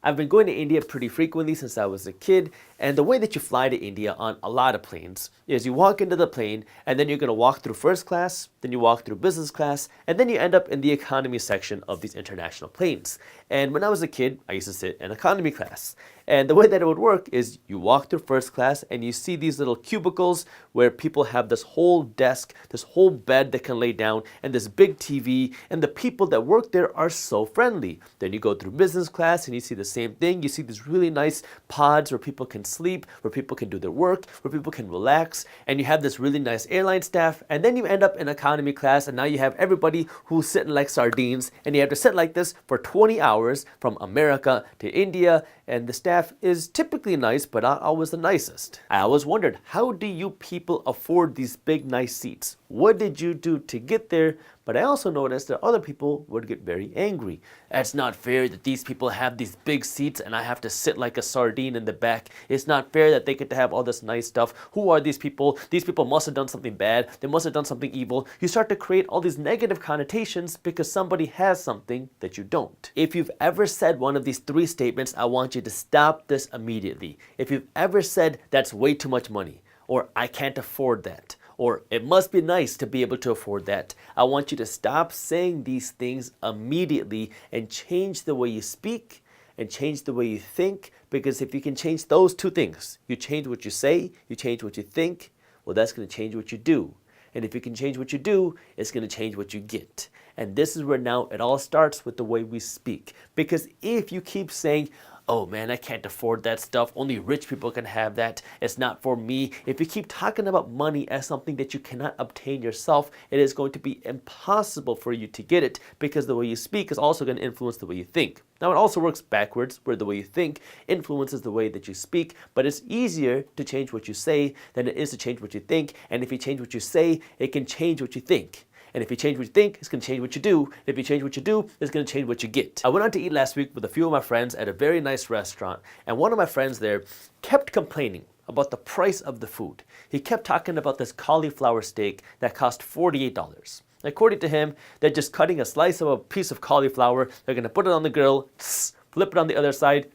I've been going to India pretty frequently since I was a kid, and the way that you fly to India on a lot of planes is you walk into the plane and then you're going to walk through first class, then you walk through business class, and then you end up in the economy section of these international planes. And when I was a kid, I used to sit in economy class. And the way that it would work is you walk through first class and you see these little cubicles where people have this whole desk, this whole bed that can lay down, and this big TV, and the people that work there are so friendly. Then you go through business class and you see the same thing. You see these really nice pods where people can sleep, where people can do their work, where people can relax, and you have this really nice airline staff. And then you end up in economy class, and now you have everybody who's sitting like sardines, and you have to sit like this for 20 hours from America to India. And the staff is typically nice, but not always the nicest. I always wondered, how do you people afford these big, nice seats? What did you do to get there? But I also noticed that other people would get very angry. It's not fair that these people have these big seats and I have to sit like a sardine in the back. It's not fair that they get to have all this nice stuff. Who are these people? These people must have done something bad. They must have done something evil. You start to create all these negative connotations because somebody has something that you don't. If you've ever said one of these three statements, I want you to stop this immediately. If you've ever said that's way too much money, or I can't afford that, or it must be nice to be able to afford that, I want you to stop saying these things immediately and change the way you speak and change the way you think, because if you can change those two things, you change what you say, you change what you think, well, that's going to change what you do. And if you can change what you do, it's going to change what you get. And this is where now it all starts with the way we speak. Because if you keep saying, oh man, I can't afford that stuff, only rich people can have that, it's not for me. If you keep talking about money as something that you cannot obtain yourself, it is going to be impossible for you to get it, because the way you speak is also going to influence the way you think. Now it also works backwards, where the way you think influences the way that you speak, but it's easier to change what you say than it is to change what you think. And if you change what you say, it can change what you think. And if you change what you think, it's going to change what you do. If you change what you do, it's going to change what you get. I went out to eat last week with a few of my friends at a very nice restaurant, and one of my friends there kept complaining about the price of the food. He kept talking about this cauliflower steak that cost $48. According to him, they're just cutting a slice of a piece of cauliflower, they're going to put it on the grill, flip it on the other side,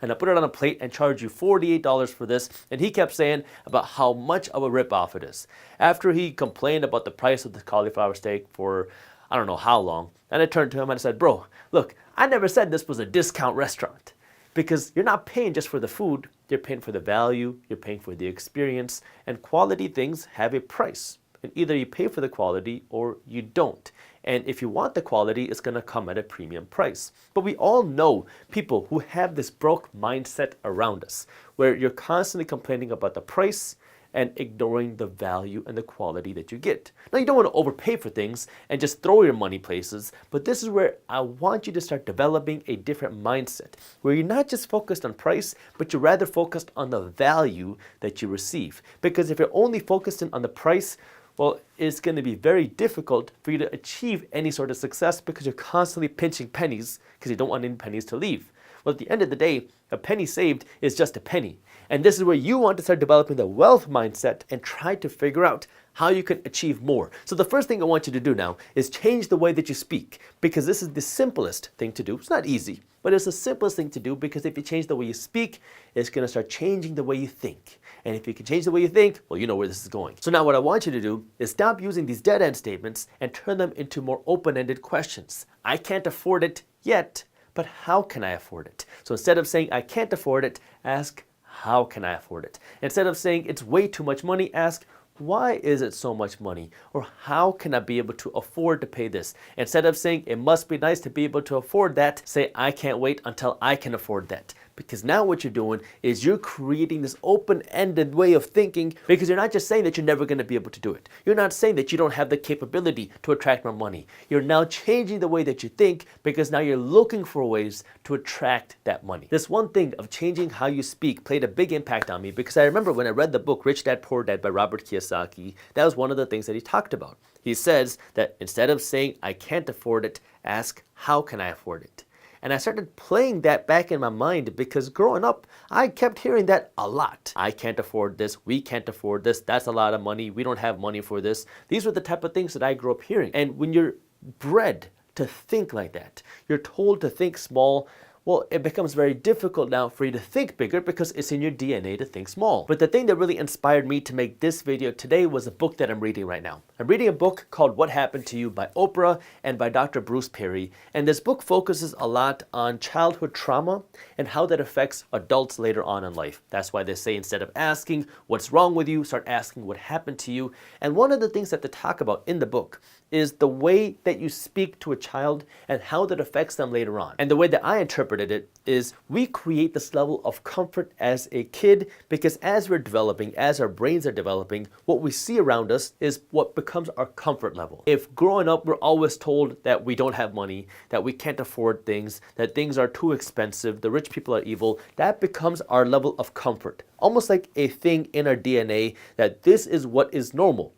and I put it on a plate and charge you $48 for this. And he kept saying about how much of a ripoff it is. After he complained about the price of the cauliflower steak for I don't know how long, and I turned to him and I said, bro, look, I never said this was a discount restaurant, because you're not paying just for the food, you're paying for the value, you're paying for the experience, and quality things have a price. And either you pay for the quality or you don't. And if you want the quality, it's going to come at a premium price. But we all know people who have this broke mindset around us, where you're constantly complaining about the price and ignoring the value and the quality that you get. Now, you don't want to overpay for things and just throw your money places, but this is where I want you to start developing a different mindset, where you're not just focused on price, but you're rather focused on the value that you receive. Because if you're only focusing on the price, well, it's going to be very difficult for you to achieve any sort of success, because you're constantly pinching pennies because you don't want any pennies to leave. Well, at the end of the day, a penny saved is just a penny. And this is where you want to start developing the wealth mindset and try to figure out how you can achieve more. So the first thing I want you to do now is change the way that you speak, because this is the simplest thing to do. It's not easy, but it's the simplest thing to do, because if you change the way you speak, it's going to start changing the way you think. And if you can change the way you think, well, you know where this is going. So now what I want you to do is stop using these dead-end statements and turn them into more open-ended questions. I can't afford it yet, but how can I afford it? So instead of saying I can't afford it, ask how can I afford it? Instead of saying it's way too much money, ask why is it so much money? Or how can I be able to afford to pay this? Instead of saying it must be nice to be able to afford that, say I can't wait until I can afford that. Because now what you're doing is you're creating this open-ended way of thinking, because you're not just saying that you're never going to be able to do it. You're not saying that you don't have the capability to attract more money. You're now changing the way that you think, because now you're looking for ways to attract that money. This one thing of changing how you speak played a big impact on me, because I remember when I read the book Rich Dad Poor Dad by Robert Kiyosaki, that was one of the things that he talked about. He says that instead of saying I can't afford it, ask how can I afford it? And I started playing that back in my mind, because growing up, I kept hearing that a lot. I can't afford this. We can't afford this. That's a lot of money. We don't have money for this. These were the type of things that I grew up hearing. And when you're bred to think like that, you're told to think small, well, it becomes very difficult now for you to think bigger because it's in your DNA to think small. But the thing that really inspired me to make this video today was a book that I'm reading right now. I'm reading a book called What Happened to You by Oprah and by Dr. Bruce Perry. And this book focuses a lot on childhood trauma and how that affects adults later on in life. That's why they say instead of asking what's wrong with you, start asking what happened to you. And one of the things that they talk about in the book is the way that you speak to a child and how that affects them later on. And the way that I interpreted it is we create this level of comfort as a kid because as we're developing, as our brains are developing, what we see around us is what becomes our comfort level. If growing up we're always told that we don't have money, that we can't afford things, that things are too expensive, the rich people are evil, that becomes our level of comfort. Almost like a thing in our DNA that this is what is normal.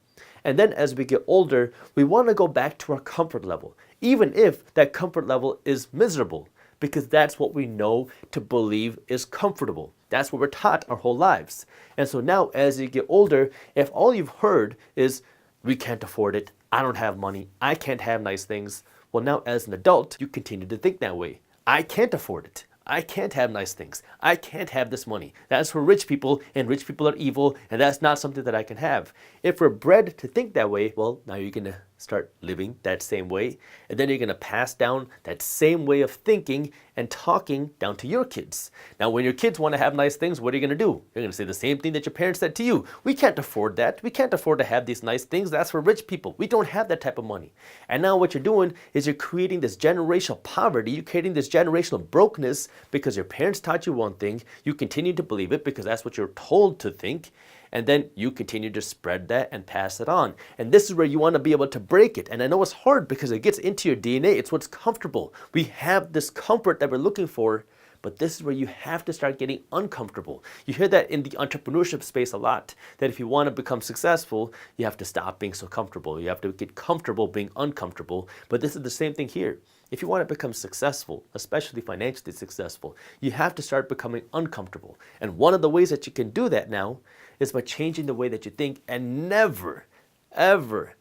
And then as we get older, we want to go back to our comfort level, even if that comfort level is miserable, because that's what we know to believe is comfortable. That's what we're taught our whole lives. And so now as you get older, if all you've heard is, we can't afford it, I don't have money, I can't have nice things, well now as an adult, you continue to think that way. I can't afford it. I can't have nice things. I can't have this money. That's for rich people, and rich people are evil, and that's not something that I can have. If we're bred to think that way, well, now you're going to start living that same way, and then you're going to pass down that same way of thinking and talking down to your kids. Now, when your kids want to have nice things, what are you going to do? You're going to say the same thing that your parents said to you. We can't afford that. We can't afford to have these nice things. That's for rich people. We don't have that type of money. And now what you're doing is you're creating this generational poverty. You're creating this generational brokenness because your parents taught you one thing. You continue to believe it because that's what you're told to think. And then you continue to spread that and pass it on. And this is where you want to be able to break it. And I know it's hard because it gets into your DNA. It's what's comfortable. We have this comfort that we're looking for, but this is where you have to start getting uncomfortable. You hear that in the entrepreneurship space a lot, that if you want to become successful, you have to stop being so comfortable. You have to get comfortable being uncomfortable. But this is the same thing here. If you want to become successful, especially financially successful, you have to start becoming uncomfortable. And one of the ways that you can do that now is by changing the way that you think and never, ever,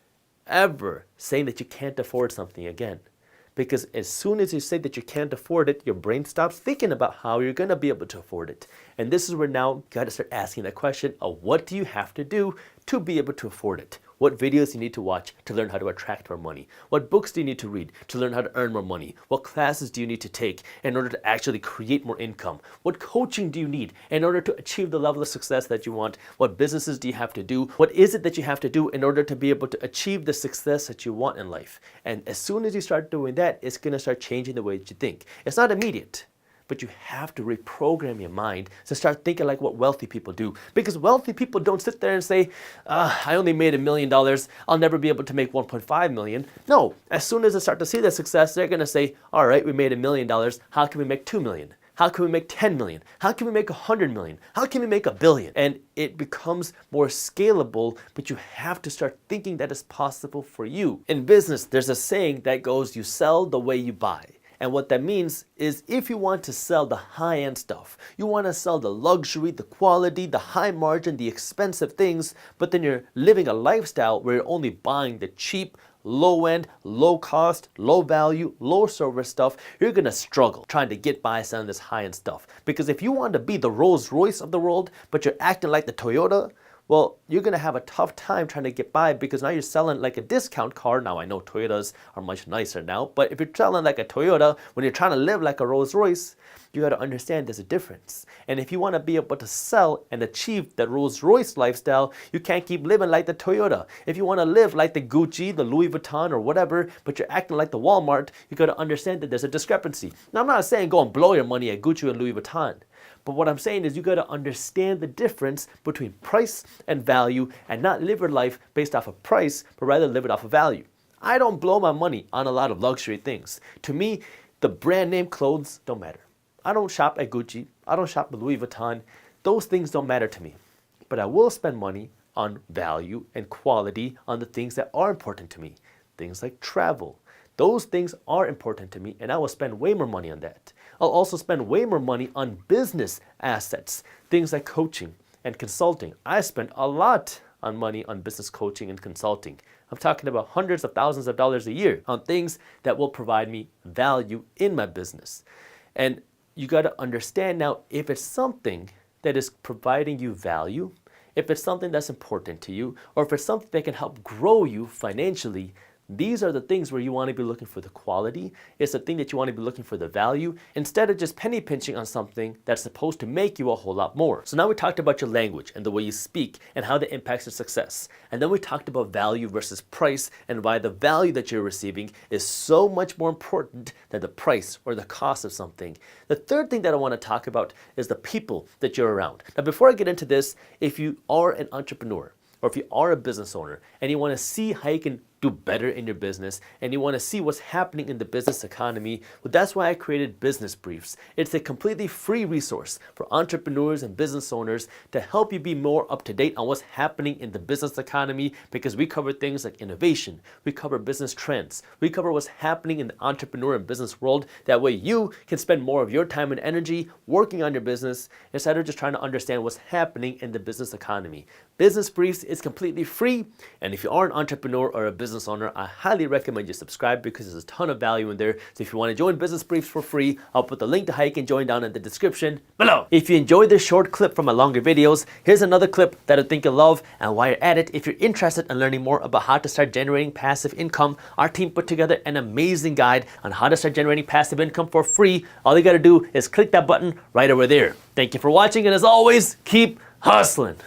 ever saying that you can't afford something again. Because as soon as you say that you can't afford it, your brain stops thinking about how you're going to be able to afford it. And this is where now you got to start asking the question of what do you have to do to be able to afford it? What videos you need to watch to learn how to attract more money? What books do you need to read to learn how to earn more money? What classes do you need to take in order to actually create more income? What coaching do you need in order to achieve the level of success that you want? What businesses do you have to do? What is it that you have to do in order to be able to achieve the success that you want in life? And as soon as you start doing that, it's going to start changing the way that you think. It's not immediate. But you have to reprogram your mind to start thinking like what wealthy people do. Because wealthy people don't sit there and say, I only made $1 million. I'll never be able to make 1.5 million. No, as soon as they start to see the success, they're going to say, all right, we made $1 million. How can we make 2 million? How can we make 10 million? How can we make 100 million? How can we make 1 billion? And it becomes more scalable, but you have to start thinking that it's possible for you. In business, there's a saying that goes, you sell the way you buy. And what that means is if you want to sell the high-end stuff, you want to sell the luxury, the quality, the high margin, the expensive things, but then you're living a lifestyle where you're only buying the cheap, low-end, low-cost, low-value, low-service stuff, you're going to struggle trying to get by selling this high-end stuff. Because if you want to be the Rolls Royce of the world, but you're acting like the Toyota, well, you're going to have a tough time trying to get by because now you're selling like a discount car. Now, I know Toyotas are much nicer now, but if you're selling like a Toyota, when you're trying to live like a Rolls Royce, you got to understand there's a difference. And if you want to be able to sell and achieve that Rolls Royce lifestyle, you can't keep living like the Toyota. If you want to live like the Gucci, the Louis Vuitton or whatever, but you're acting like the Walmart, you got to understand that there's a discrepancy. Now, I'm not saying go and blow your money at Gucci and Louis Vuitton. But what I'm saying is you got to understand the difference between price and value and not live your life based off of price, but rather live it off of value. I don't blow my money on a lot of luxury things. To me, the brand name clothes don't matter. I don't shop at Gucci. I don't shop at Louis Vuitton. Those things don't matter to me. But I will spend money on value and quality on the things that are important to me. Things like travel. Those things are important to me, and I will spend way more money on that. I'll also spend way more money on business assets, things like coaching and consulting. I spend a lot on money on business coaching and consulting. I'm talking about hundreds of thousands of dollars a year on things that will provide me value in my business. And you got to understand now if it's something that is providing you value, if it's something that's important to you, or if it's something that can help grow you financially. These are the things where you want to be looking for the quality. It's the thing that you want to be looking for the value, instead of just penny pinching on something that's supposed to make you a whole lot more. So now we talked about your language and the way you speak and how that impacts your success. And then we talked about value versus price and why the value that you're receiving is so much more important than the price or the cost of something. The third thing that I want to talk about is the people that you're around. Now, before I get into this, if you are an entrepreneur or if you are a business owner and you want to see how you can do better in your business and you want to see what's happening in the business economy, well, that's why I created Business Briefs. It's a completely free resource for entrepreneurs and business owners to help you be more up to date on what's happening in the business economy, because we cover things like innovation, we cover business trends, we cover what's happening in the entrepreneur and business world. That way you can spend more of your time and energy working on your business instead of just trying to understand what's happening in the business economy. Business Briefs is completely free, and if you are an entrepreneur or a business owner, I highly recommend you subscribe because there's a ton of value in there. So if you want to join Business Briefs for free, I'll put the link to how you can join down in the description below. If you enjoyed this short clip from my longer videos, here's another clip that I think you'll love. And while you're at it, if you're interested in learning more about how to start generating passive income, our team put together an amazing guide on how to start generating passive income for free. All you got to do is click that button right over there. Thank you for watching, and as always, keep hustling.